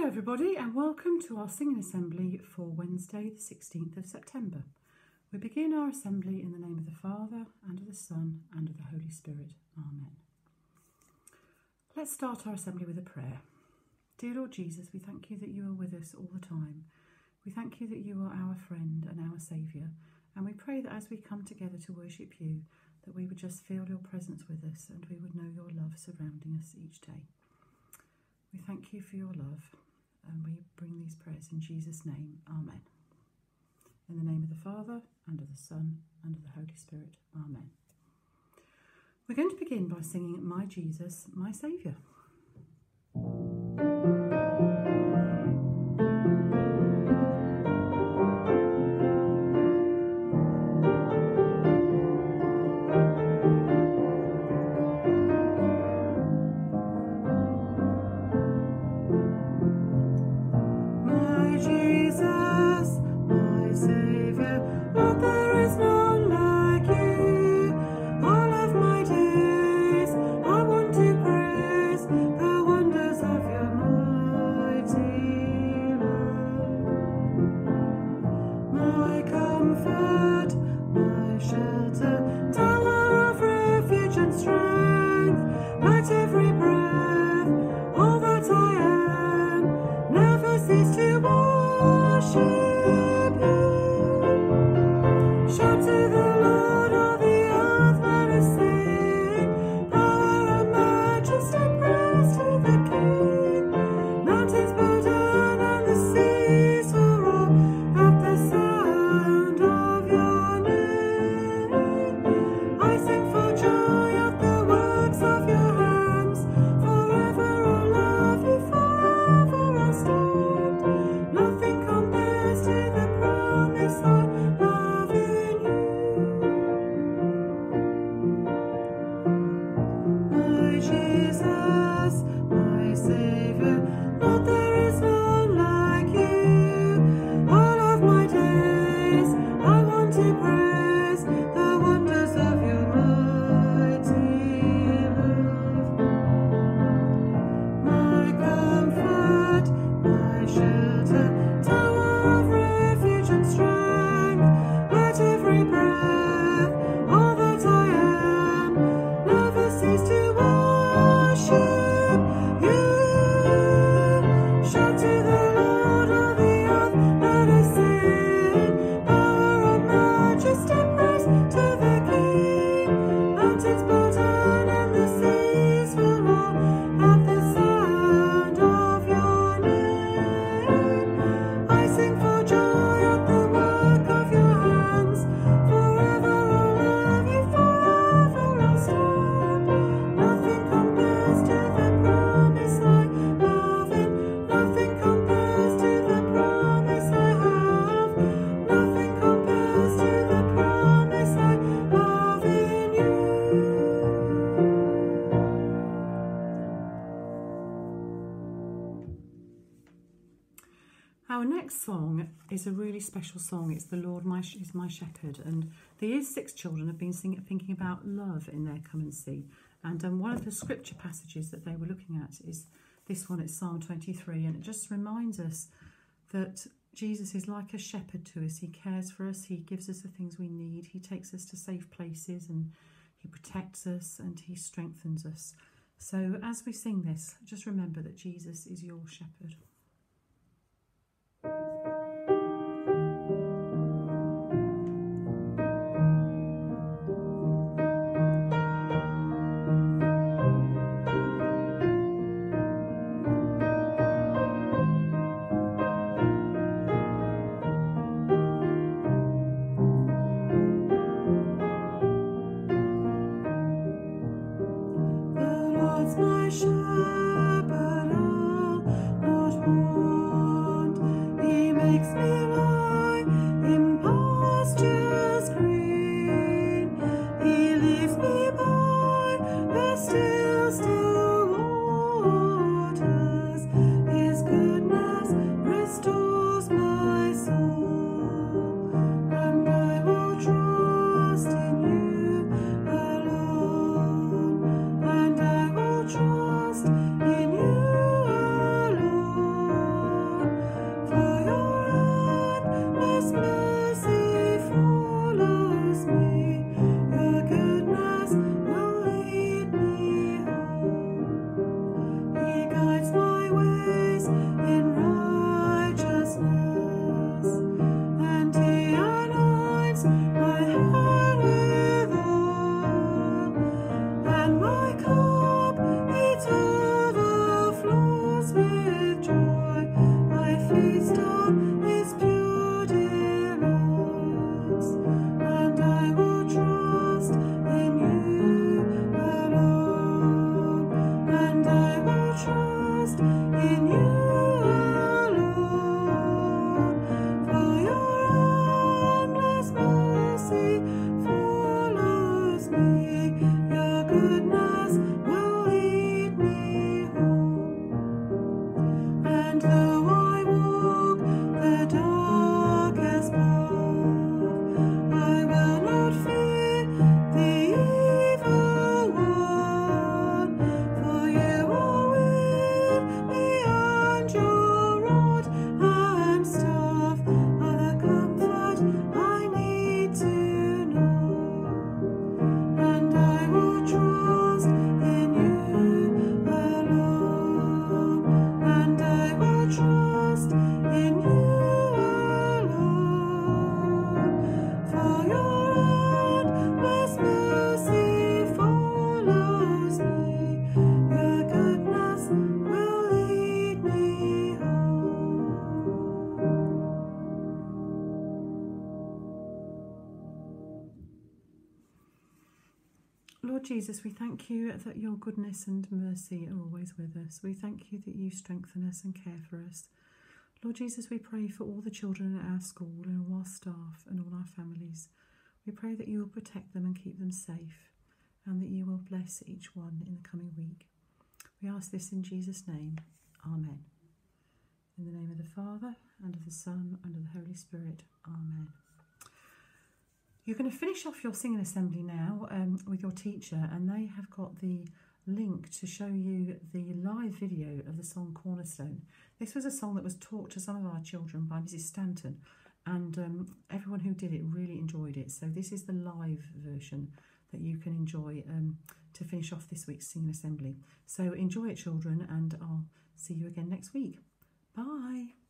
Hello everybody and welcome to our singing assembly for Wednesday the 16th of September. We begin our assembly in the name of the Father and of the Son and of the Holy Spirit. Amen. Let's start our assembly with a prayer. Dear Lord Jesus, we thank you that you are with us all the time. We thank you that you are our friend and our Saviour, and we pray that as we come together to worship you, that we would just feel your presence with us and we would know your love surrounding us each day. We thank you for your love, and we bring these prayers in Jesus' name. Amen. In the name of the Father, and of the Son, and of the Holy Spirit. Amen. We're going to begin by singing My Jesus, My Saviour. Our next song is a really special song. It's The Lord is My Shepherd, and the Year 6 children have been thinking about love in their Come and See. And one of the scripture passages that they were looking at is this one. It's Psalm 23, and it just reminds us that Jesus is like a shepherd to us. He cares for us, he gives us the things we need, he takes us to safe places, and he protects us and he strengthens us. So as we sing this, just remember that Jesus is your shepherd. My shepherd, I'll not want. He makes me lie in pastures green. He leads me by the still waters. His goodness restores my soul, and I will trust in you alone. And I will trust in you alone. Jesus, we thank you that your goodness and mercy are always with us. We thank you that you strengthen us and care for us. Lord Jesus, we pray for all the children at our school and all our staff and all our families. We pray that you will protect them and keep them safe, and that you will bless each one in the coming week. We ask this in Jesus' name. Amen. In the name of the Father, and of the Son, and of the Holy Spirit. Amen. You're going to finish off your singing assembly now with your teacher, and they have got the link to show you the live video of the song Cornerstone. This was a song that was taught to some of our children by Mrs. Stanton, and everyone who did it really enjoyed it. So this is the live version that you can enjoy to finish off this week's singing assembly. So enjoy it, children, and I'll see you again next week. Bye.